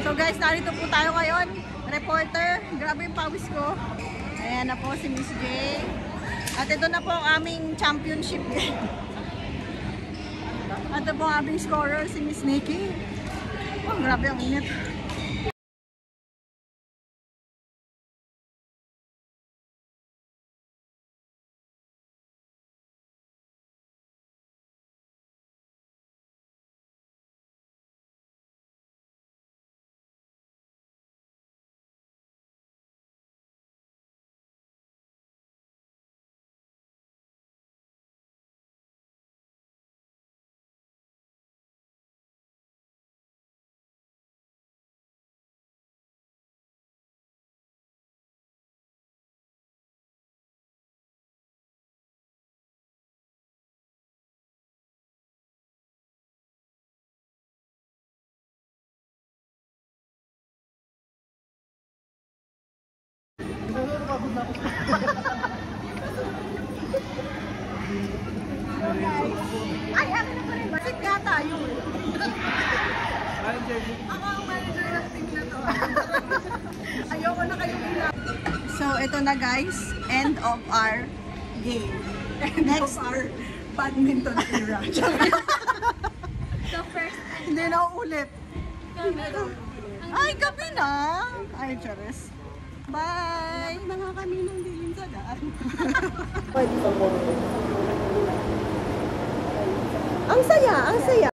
So guys, narito po tayo ngayon. Reporter, grabe yung pawis ko. Ayan na po si Miss J. At ito na po ang aming championship game. At ito po ang aming scorer, si Miss Nikki. Oh, grabe ang init. Ay, akin na pa rin. Basit nga tayo. Ako ang manager ng team na to. Ayoko na kayo bilang. So, ito na guys. End of our game. Next of our badminton era. So first, Hindi na ulit. Ay, gabi na. Ay, charis. Bye! Na nga kami ng dilim sa daan. Ang saya, ang saya.